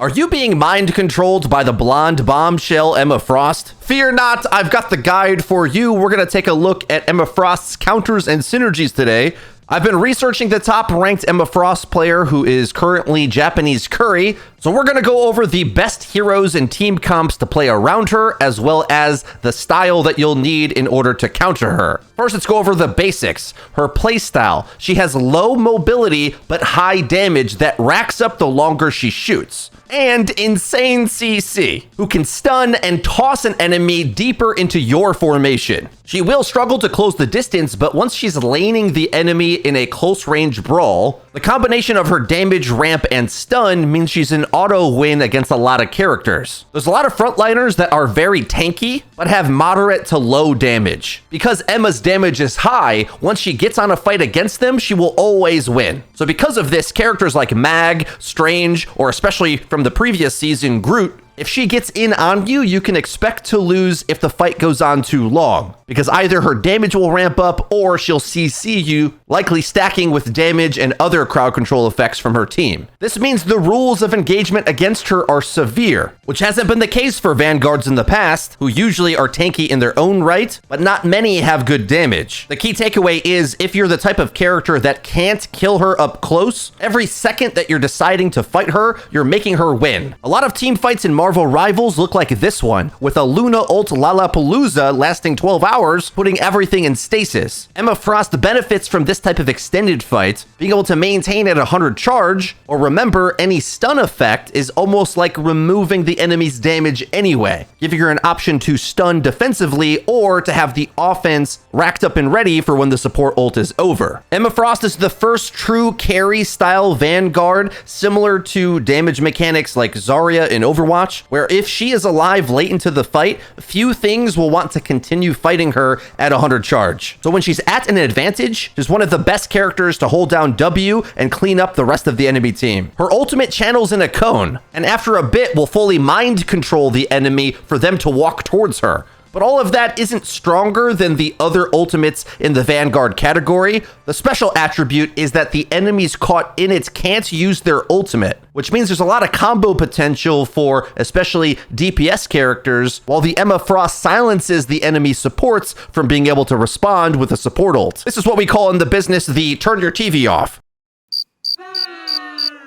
Are you being mind controlled by the blonde bombshell Emma Frost? Fear not, I've got the guide for you. We're going to take a look at Emma Frost's counters and synergies today. I've been researching the top ranked Emma Frost player who is currently Japanese Curry, so we're going to go over the best heroes and team comps to play around her, as well as the style that you'll need in order to counter her. First, let's go over the basics. Her playstyle. She has low mobility, but high damage that racks up the longer she shoots. And insane CC, who can stun and toss an enemy deeper into your formation. She will struggle to close the distance, but once she's laning the enemy in a close range brawl, the combination of her damage, ramp, and stun means she's an auto win against a lot of characters. There's a lot of frontliners that are very tanky, but have moderate to low damage. Because Emma's damage is high, once she gets on a fight against them, she will always win. So because of this, characters like Mag, Strange, or especially from the previous season, Groot, if she gets in on you, you can expect to lose if the fight goes on too long, because either her damage will ramp up or she'll CC you, likely stacking with damage and other crowd control effects from her team. This means the rules of engagement against her are severe, which hasn't been the case for Vanguards in the past, who usually are tanky in their own right, but not many have good damage. The key takeaway is, if you're the type of character that can't kill her up close, every second that you're deciding to fight her, you're making her win. A lot of team fights in Marvel Rivals look like this one, with a Luna ult Lollapalooza lasting 12 hours, putting everything in stasis. Emma Frost benefits from this type of extended fight, being able to maintain at 100 charge, or remember, any stun effect is almost like removing the enemy's damage anyway, giving her an option to stun defensively or to have the offense racked up and ready for when the support ult is over. Emma Frost is the first true carry style Vanguard, similar to damage mechanics like Zarya in Overwatch, where if she is alive late into the fight, few things will want to continue fighting her at 100 charge. So when she's at an advantage, she's one of the best characters to hold down W and clean up the rest of the enemy team. Her ultimate channels in a cone, and after a bit will fully mind control the enemy for them to walk towards her. But all of that isn't stronger than the other ultimates in the Vanguard category. The special attribute is that the enemies caught in it can't use their ultimate, which means there's a lot of combo potential for especially DPS characters, while the Emma Frost silences the enemy supports from being able to respond with a support ult. This is what we call in the business the turn your TV off.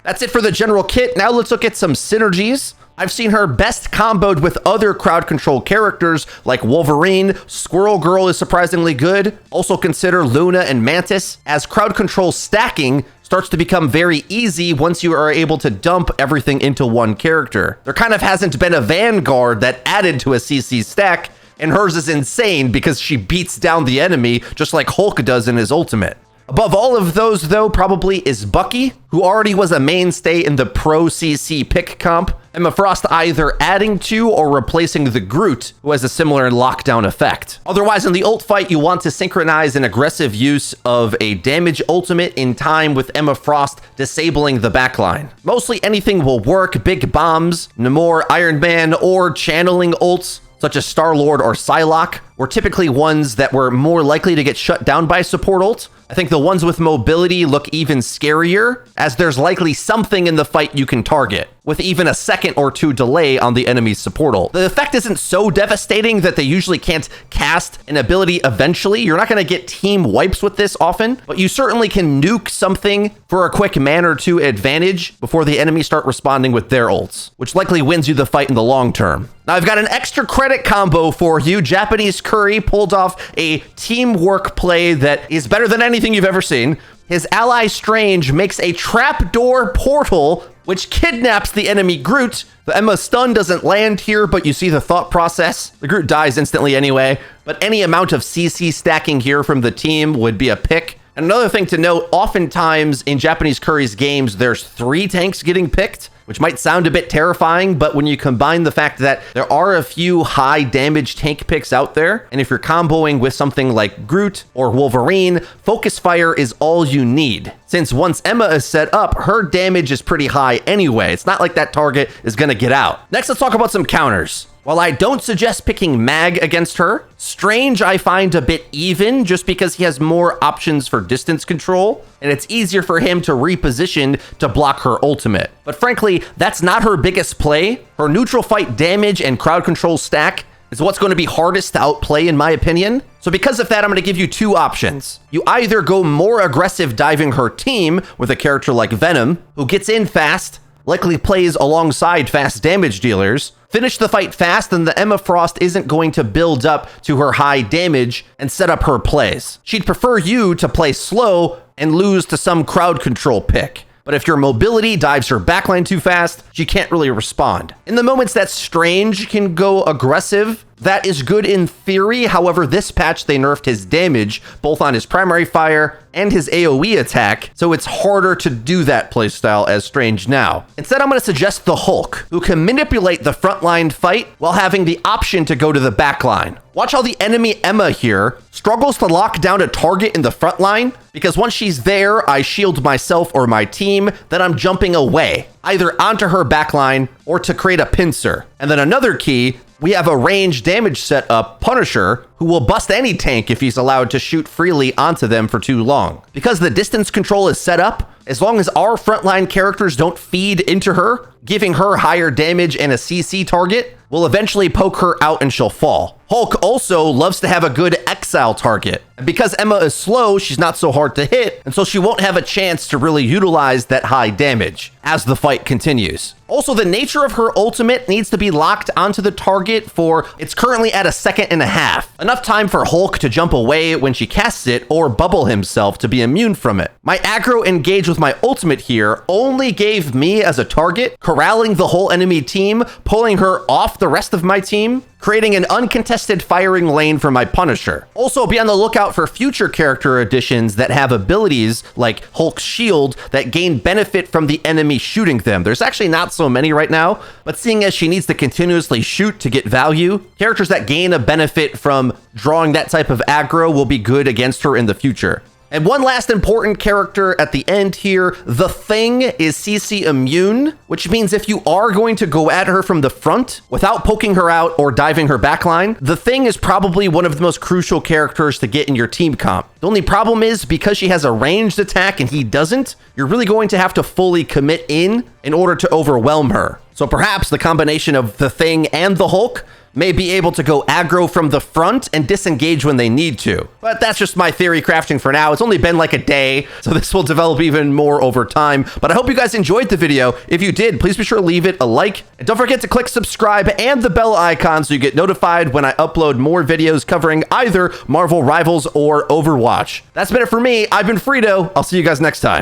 That's it for the general kit. Now let's look at some synergies. I've seen her best comboed with other crowd control characters like Wolverine. Squirrel Girl is surprisingly good. Also consider Luna and Mantis, as crowd control stacking starts to become very easy once you are able to dump everything into one character. There kind of hasn't been a Vanguard that added to a CC stack, and hers is insane because she beats down the enemy just like Hulk does in his ultimate. Above all of those, though, probably is Bucky, who already was a mainstay in the pro CC pick comp. Emma Frost either adding to or replacing the Groot, who has a similar lockdown effect. Otherwise, in the ult fight, you want to synchronize an aggressive use of a damage ultimate in time with Emma Frost disabling the backline. Mostly anything will work: big bombs, Namor, Iron Man, or channeling ults such as Star-Lord or Psylocke were typically ones that were more likely to get shut down by support ult. I think the ones with mobility look even scarier, as there's likely something in the fight you can target, with even a second or two delay on the enemy's support ult. The effect isn't so devastating that they usually can't cast an ability eventually. You're not going to get team wipes with this often, but you certainly can nuke something for a quick man or two advantage before the enemy start responding with their ults, which likely wins you the fight in the long term. Now, I've got an extra credit combo for you. Japanese Curry pulled off a teamwork play that is better than anything you've ever seen. His ally Strange makes a trapdoor portal which kidnaps the enemy Groot. The Emma stun doesn't land here, but you see the thought process. The Groot dies instantly anyway, but any amount of CC stacking here from the team would be a pick. And another thing to note, oftentimes in Japanese Curry's games, there's 3 tanks getting picked, which might sound a bit terrifying, but when you combine the fact that there are a few high damage tank picks out there, and if you're comboing with something like Groot or Wolverine, focus fire is all you need. Since once Emma is set up, her damage is pretty high anyway. It's not like that target is gonna get out. Next, let's talk about some counters. While I don't suggest picking Mag against her, Strange I find a bit even just because he has more options for distance control, and it's easier for him to reposition to block her ultimate. But frankly, that's not her biggest play. Her neutral fight damage and crowd control stack is what's going to be hardest to outplay in my opinion. So because of that, I'm going to give you two options. You either go more aggressive diving her team with a character like Venom, who gets in fast, likely plays alongside fast damage dealers, finish the fight fast, and the Emma Frost isn't going to build up to her high damage and set up her plays. She'd prefer you to play slow and lose to some crowd control pick. But if your mobility dives her backline too fast, she can't really respond. In the moments that Strange can go aggressive, that is good in theory. However, this patch they nerfed his damage, both on his primary fire and his AoE attack, so it's harder to do that playstyle as Strange now. Instead, I'm going to suggest the Hulk, who can manipulate the frontline fight while having the option to go to the backline. Watch how the enemy Emma here struggles to lock down a target in the front line, because once she's there, I shield myself or my team, then I'm jumping away, either onto her backline or to create a pincer. And then another key, we have a range damage set up, Punisher, who will bust any tank if he's allowed to shoot freely onto them for too long. Because the distance control is set up, as long as our frontline characters don't feed into her, giving her higher damage and a CC target, we'll eventually poke her out and she'll fall. Hulk also loves to have a good exile target. And because Emma is slow, she's not so hard to hit, and so she won't have a chance to really utilize that high damage as the fight continues. Also, the nature of her ultimate needs to be locked onto the target for, it's currently at 1.5 seconds. Enough time for Hulk to jump away when she casts it or bubble himself to be immune from it. My aggro engage with my ultimate here only gave me as a target, corralling the whole enemy team, pulling her off the rest of my team, creating an uncontested firing lane for my Punisher. Also, be on the lookout for future character additions that have abilities like Hulk's shield that gain benefit from the enemy shooting them. There's actually not so many right now, but seeing as she needs to continuously shoot to get value, characters that gain a benefit from drawing that type of aggro will be good against her in the future. And one last important character at the end here, the Thing is CC immune, which means if you are going to go at her from the front without poking her out or diving her backline, the Thing is probably one of the most crucial characters to get in your team comp. The only problem is because she has a ranged attack and he doesn't, you're really going to have to fully commit in order to overwhelm her. So perhaps the combination of the Thing and the Hulk may be able to go aggro from the front and disengage when they need to. But that's just my theory crafting for now. It's only been like a day, so this will develop even more over time. But I hope you guys enjoyed the video. If you did, please be sure to leave it a like. And don't forget to click subscribe and the bell icon so you get notified when I upload more videos covering either Marvel Rivals or Overwatch. That's been it for me. I've been Frito. I'll see you guys next time.